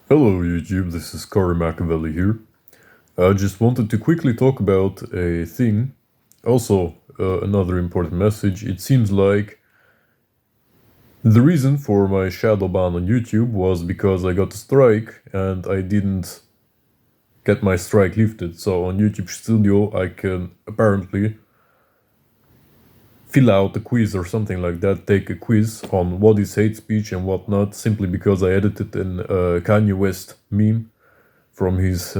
Hello YouTube, this is Corey Machiavelli here. I just wanted to quickly talk about a thing. Also, another important message. It seems like the reason for my shadow ban on YouTube was because I got a strike and I didn't get my strike lifted. So on YouTube Studio I can apparently fill out a quiz or something like that, take a quiz on what is hate speech and what not, simply because I edited an Kanye West meme from his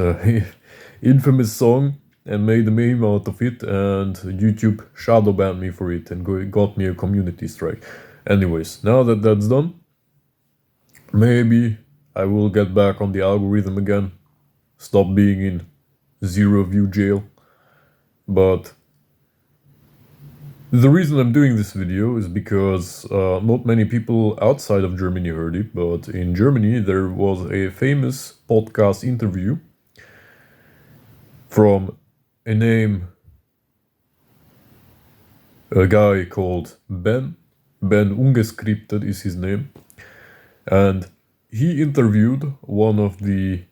infamous song and made a meme out of it, and YouTube shadow banned me for it and got me a community strike. Anyways, now that that's done, maybe I will get back on the algorithm again, stop being in zero view jail. But the reason I'm doing this video is because not many people outside of Germany heard it, but in Germany there was a famous podcast interview from a guy called Ben Ungeskripted is his name, and he interviewed one of the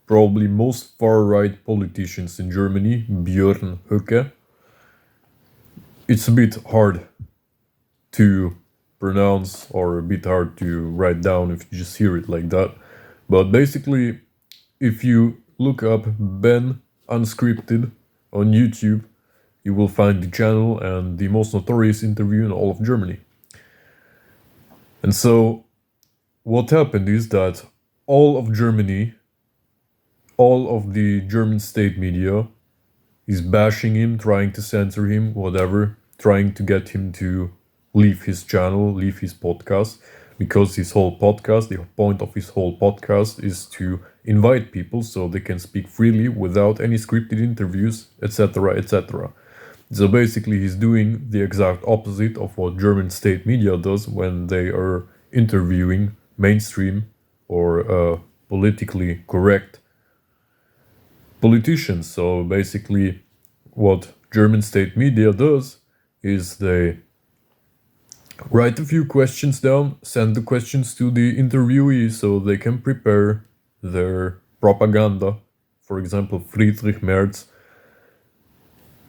probably most far-right politicians in Germany, Björn Höcke. It's a bit hard to pronounce or a bit hard to write down if you just hear it like that, but basically if you look up Ben Unscripted on YouTube, you will find the channel and the most notorious interview in all of Germany. And so what happened is that all of Germany, all of the German state media is bashing him, trying to censor him, whatever, trying to get him to leave his channel, leave his podcast, because his whole podcast, the point of his whole podcast is to invite people so they can speak freely without any scripted interviews, etc., etc. So basically he's doing the exact opposite of what German state media does when they are interviewing mainstream or politically correct politicians. So basically what German state media does is they write a few questions down, send the questions to the interviewee so they can prepare their propaganda. For example, Friedrich Merz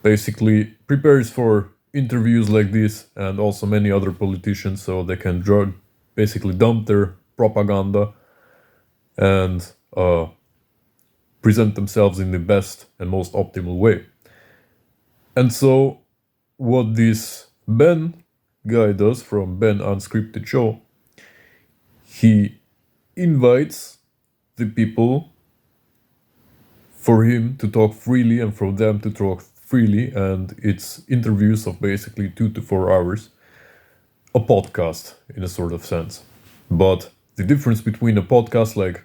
basically prepares for interviews like this, and also many other politicians, so they can basically dump their propaganda and present themselves in the best and most optimal way. And so what this Ben guy does from Ben Unscripted Show, he invites the people for him to talk freely and for them to talk freely, and it's interviews of basically 2 to 4 hours, a podcast in a sort of sense. But the difference between a podcast like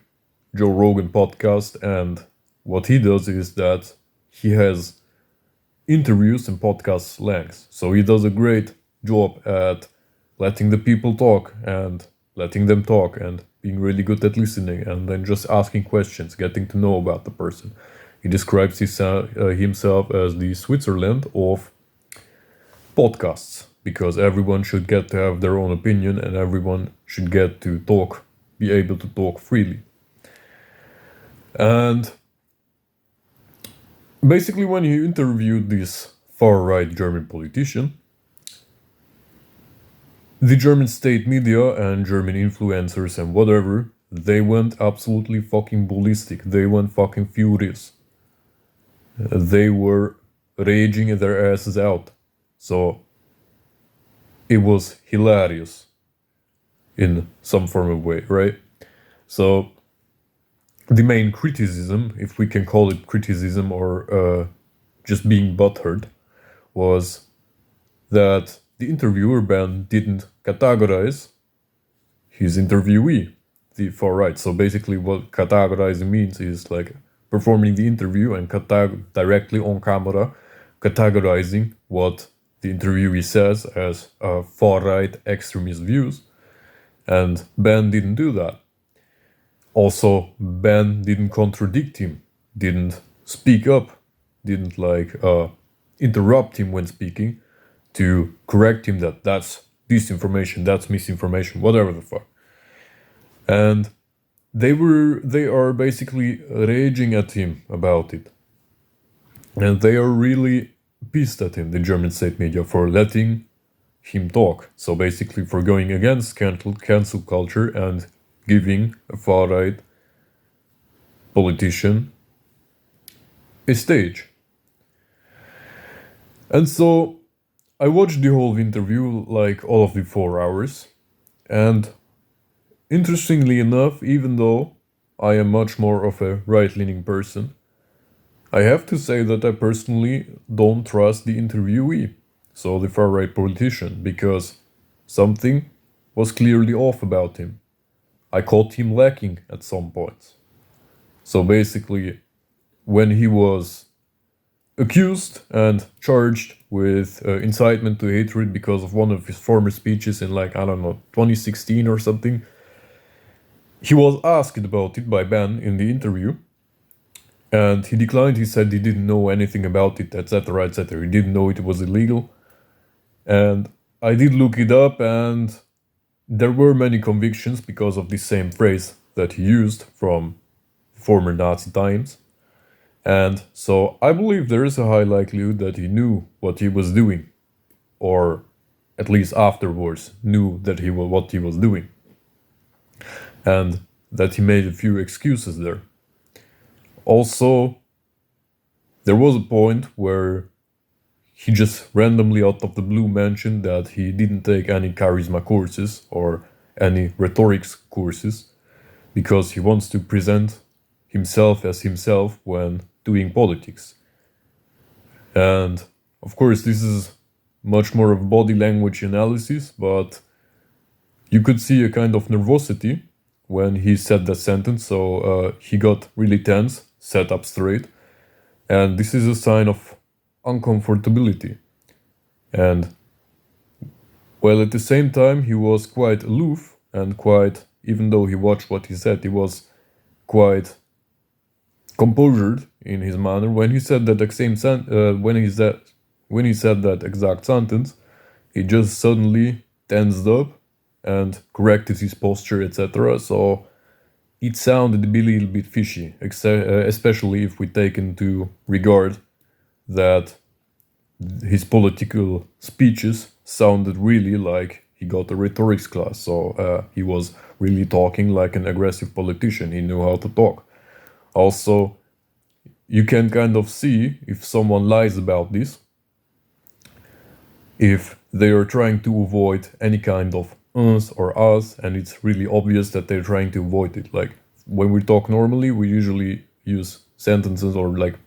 Joe Rogan podcast and what he does is that he has interviews and podcast lengths. So he does a great job at letting the people talk and letting them talk and being really good at listening and then just asking questions, getting to know about the person. He describes himself as the Switzerland of podcasts, because everyone should get to have their own opinion and everyone should get to talk, be able to talk freely. And basically when he interviewed this far-right German politician, the German state media and German influencers and whatever, they went absolutely fucking ballistic. They went fucking furious. They were raging their asses out. So it was hilarious in some form of way, right? So the main criticism, if we can call it criticism or just being butthurt, was that the interviewer Ben didn't categorize his interviewee, the far right. So basically what categorizing means is like performing the interview and directly on camera categorizing what the interviewee says as far right extremist views. And Ben didn't do that. Also, Ben didn't contradict him, didn't speak up, didn't interrupt him when speaking to correct him that that's disinformation, that's misinformation, whatever the fuck. And they are basically raging at him about it. And they are really pissed at him, the German state media, for letting him talk. So basically for going against cancel culture and giving a far-right politician a stage. And so I watched the whole interview, like all of the 4 hours, and interestingly enough, even though I am much more of a right-leaning person, I have to say that I personally don't trust the interviewee, so the far-right politician, because something was clearly off about him. I caught him lacking at some points. So basically, when he was accused and charged with incitement to hatred because of one of his former speeches in, like, I don't know, 2016 or something, he was asked about it by Ben in the interview, and he declined. He said he didn't know anything about it, etc., etc. He didn't know it was illegal. And I did look it up, and there were many convictions because of the same phrase that he used from former Nazi times. And so I believe there is a high likelihood that he knew what he was doing, or at least afterwards knew that what he was doing, and that he made a few excuses there. Also, there was a point where he just randomly out of the blue mentioned that he didn't take any charisma courses or any rhetorics courses because he wants to present himself as himself when doing politics. And of course, this is much more of body language analysis, but you could see a kind of nervosity when he said that sentence, so he got really tense, sat up straight, and this is a sign of uncomfortability. And while at the same time he was quite aloof and quite, even though he watched what he said, he was quite composed in his manner. When he said that when he said that exact sentence, he just suddenly tensed up and corrected his posture, etc. So it sounded a little bit fishy, especially if we take into regard that his political speeches sounded really like he got a rhetorics class. So he was really talking like an aggressive politician. He knew how to talk. Also, you can kind of see if someone lies about this, if they are trying to avoid any kind of us or us, and it's really obvious that they're trying to avoid it. Like when we talk normally, we usually use sentences or like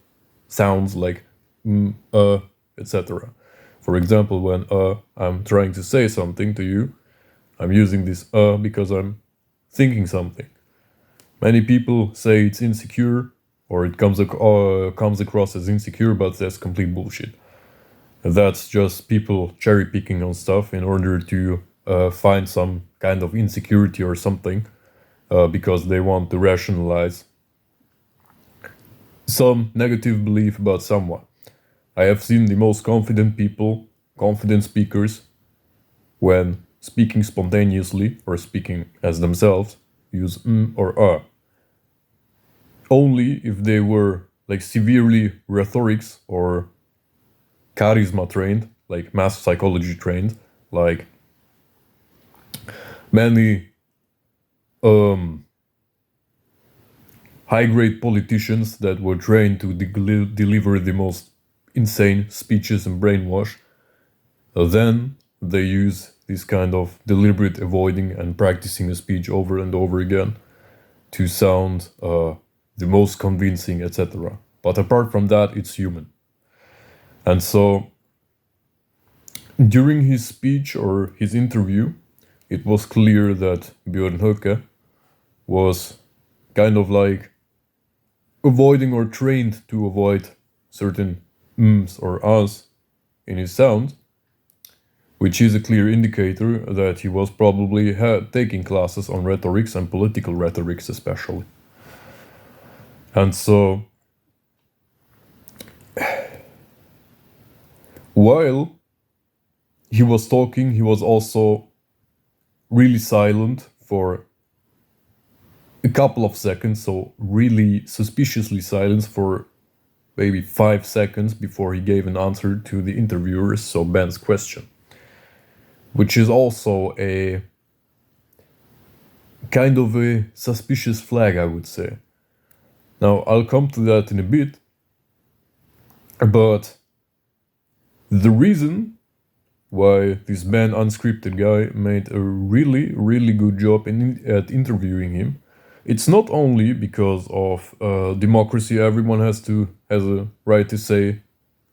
sounds like etc. For example, when I'm trying to say something to you, I'm using this because I'm thinking something. Many people say it's insecure, or it comes across as insecure, but that's complete bullshit. That's just people cherry picking on stuff in order to find some kind of insecurity or something, because they want to rationalize some negative belief about someone. I have seen the most confident people, confident speakers, when speaking spontaneously or speaking as themselves, use or only if they were like severely rhetorics or charisma trained, like mass psychology trained, like many high-grade politicians that were trained to deliver the most insane speeches and brainwash. Then they use this kind of deliberate avoiding and practicing a speech over and over again to sound the most convincing, etc. But apart from that, it's human. And so during his speech or his interview, it was clear that Björn Höcke was kind of like avoiding or trained to avoid certain or us in his sound, which is a clear indicator that he was probably taking classes on rhetorics and political rhetorics especially. And so, while he was talking, he was also really silent for a couple of seconds, so really suspiciously silent for maybe 5 seconds before he gave an answer to the interviewers, so Ben's question. Which is also a kind of a suspicious flag, I would say. Now, I'll come to that in a bit, but the reason why this Ben Unscripted guy made a really, really good job at interviewing him, it's not only because of democracy, everyone has a right to say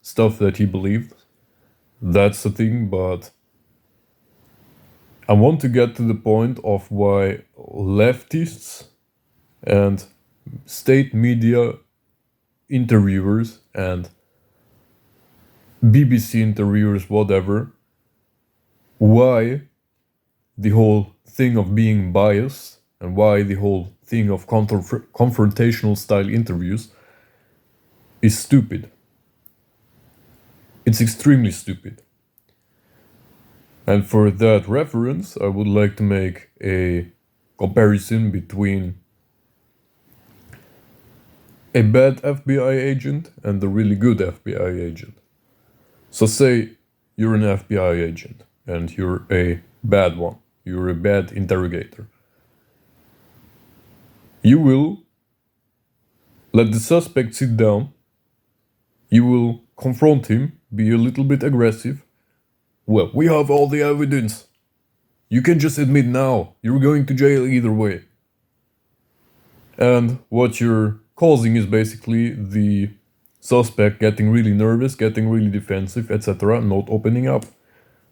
stuff that he believes. That's the thing, but I want to get to the point of why leftists and state media interviewers and BBC interviewers, whatever, why the whole thing of being biased and why the whole thing of confrontational style interviews is stupid. It's extremely stupid. And for that reference, I would like to make a comparison between a bad FBI agent and a really good FBI agent. So say you're an FBI agent and you're a bad one. You're a bad interrogator. You will let the suspect sit down. You will confront him, be a little bit aggressive. Well, we have all the evidence. You can just admit now. You're going to jail either way. And what you're causing is basically the suspect getting really nervous, getting really defensive, etc., not opening up,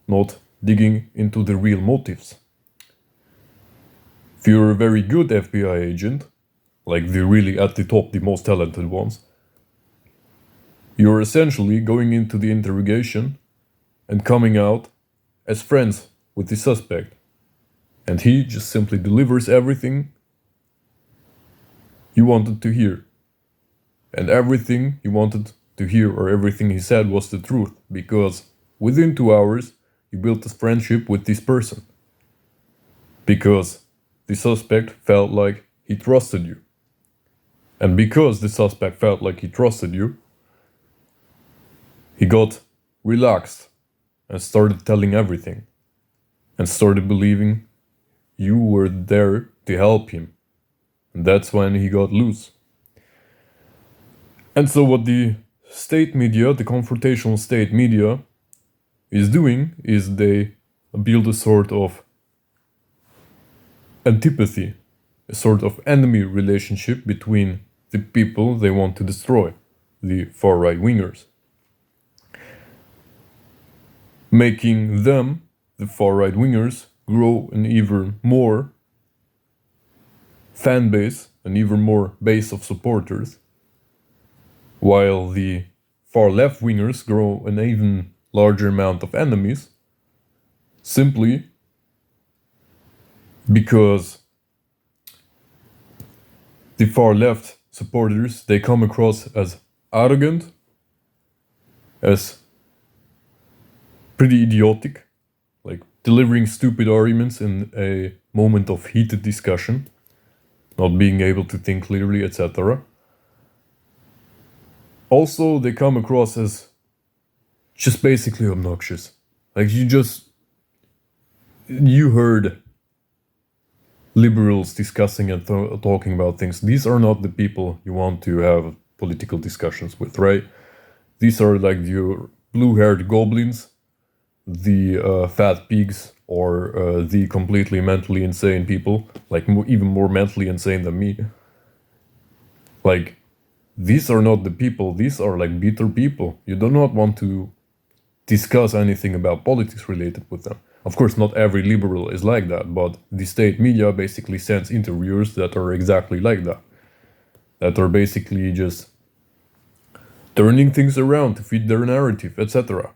not digging into the real motives. If you're a very good FBI agent, like the really at the top, the most talented ones, you're essentially going into the interrogation and coming out as friends with the suspect. And he just simply delivers everything you wanted to hear. And everything you wanted to hear or everything he said was the truth, because within 2 hours you built a friendship with this person. Because the suspect felt like he trusted you. And because the suspect felt like he trusted you, he got relaxed and started telling everything. And started believing you were there to help him. And that's when he got loose. And so what the state media, the confrontational state media, is doing is they build a sort of antipathy, a sort of enemy relationship between the people they want to destroy, the far-right wingers. Making them, the far-right wingers, grow an even more fan base, an even more base of supporters, while the far left wingers grow an even larger amount of enemies, simply because the far left supporters, they come across as arrogant, as pretty idiotic, like delivering stupid arguments in a moment of heated discussion, not being able to think clearly, etc. Also, they come across as just basically obnoxious. Like you heard liberals discussing and talking about things. These are not the people you want to have political discussions with, right? These are like your blue-haired goblins, the fat pigs, or the completely mentally insane people, like even more mentally insane than me. Like, these are not the people, these are like bitter people. You do not want to discuss anything about politics related with them. Of course, not every liberal is like that, but the state media basically sends interviewers that are exactly like that. That are basically just turning things around to fit their narrative, etc.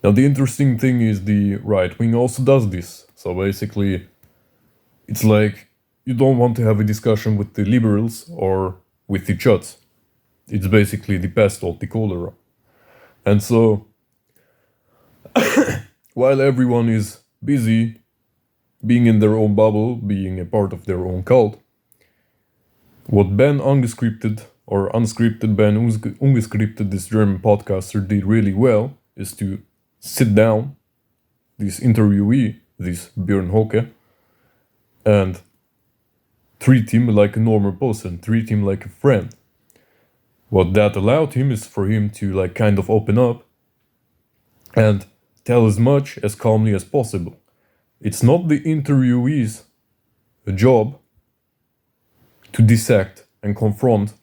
Now, the interesting thing is the right wing also does this. So basically, it's like you don't want to have a discussion with the liberals or with the chuds. It's basically the pest or the cholera. And so, while everyone is busy being in their own bubble, being a part of their own cult, What Ben Ungeskripted or Unscripted Ben Ungeskripted, this German podcaster, did really well is to sit down this interviewee, this Björn Höcke, and treat him like a normal person, treat him like a friend. What that allowed him is for him to like kind of open up and tell as much as calmly as possible. It's not the interviewee's job to dissect and confront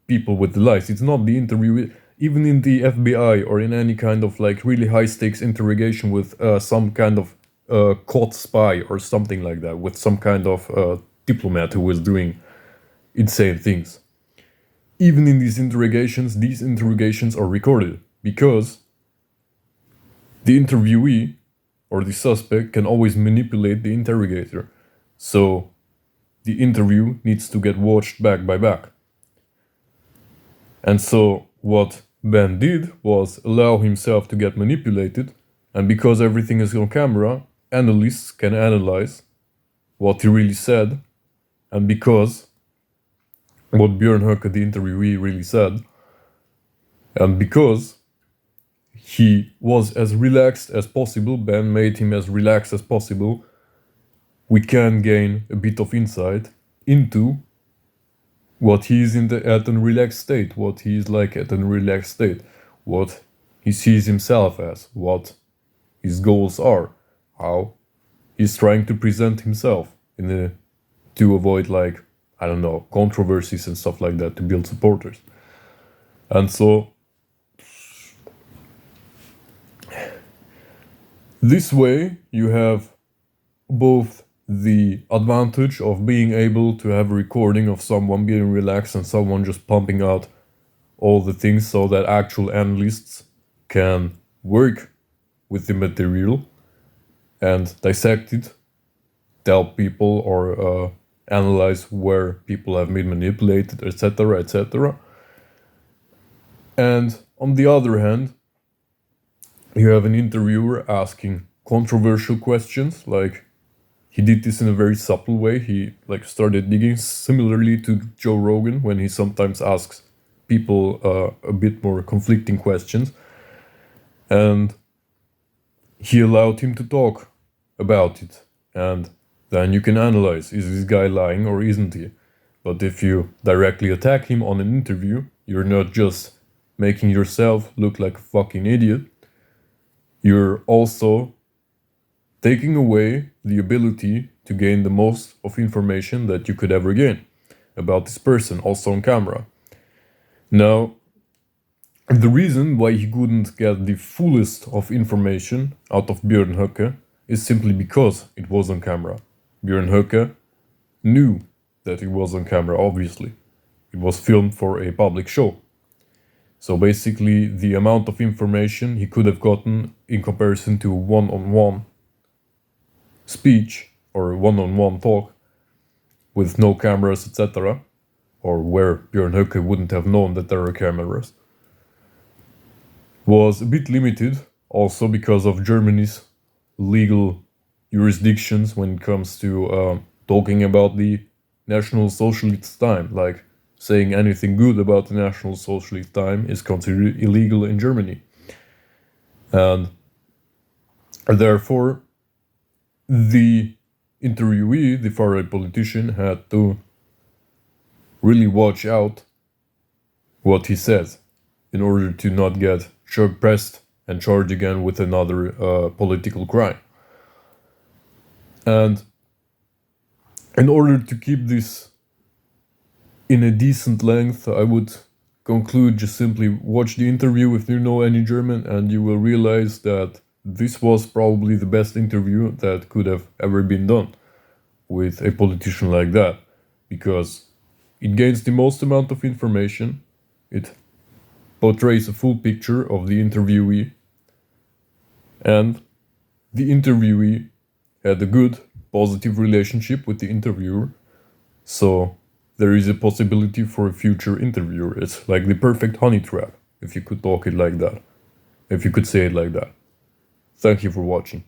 people with the lies. It's not the interviewee. Even in the FBI or in any kind of like really high stakes interrogation with some kind of caught spy or something like that, with some kind of diplomat who was doing insane things. Even in these interrogations are recorded because the interviewee or the suspect can always manipulate the interrogator. So the interview needs to get watched back by back. And so what Ben did was allow himself to get manipulated, and because everything is on camera, analysts can analyze what he really said, and because what Björn Höcke, the interviewee, really said, and because he was as relaxed as possible, Ben made him as relaxed as possible, we can gain a bit of insight into what he is at a relaxed state, what he is like at a relaxed state, what he sees himself as, what his goals are, how he's trying to present himself to avoid like, I don't know, controversies and stuff like that, to build supporters. And so this way you have both the advantage of being able to have a recording of someone being relaxed and someone just pumping out all the things so that actual analysts can work with the material and dissect it, tell people or analyze where people have been manipulated, etc., etc. And on the other hand, you have an interviewer asking controversial questions, like he did this in a very subtle way. He like started digging similarly to Joe Rogan when he sometimes asks people a bit more conflicting questions. And he allowed him to talk about it. And then you can analyze, is this guy lying or isn't he? But if you directly attack him on an interview, you're not just making yourself look like a fucking idiot. You're also taking away the ability to gain the most of information that you could ever gain about this person, also on camera. Now, the reason why he couldn't get the fullest of information out of Björn Höcke is simply because it was on camera. Björn Höcke knew that it was on camera, obviously. It was filmed for a public show. So basically, the amount of information he could have gotten in comparison to one-on-one speech or one-on-one talk with no cameras, etc., or where Björn Höcke wouldn't have known that there are cameras, was a bit limited, also because of Germany's legal jurisdictions when it comes to talking about the National Socialist time. Like, saying anything good about the National Socialist time is considered illegal in Germany. And therefore, the interviewee, the far-right politician, had to really watch out what he says in order to not get pressed and charged again with another political crime. And in order to keep this in a decent length, I would conclude just simply watch the interview if you know any German, and you will realize that this was probably the best interview that could have ever been done with a politician like that, because it gains the most amount of information, it portrays a full picture of the interviewee, and the interviewee had a good, positive relationship with the interviewer, so there is a possibility for a future interviewer. It's like the perfect honey trap, if you could talk it like that, if you could say it like that. Thank you for watching.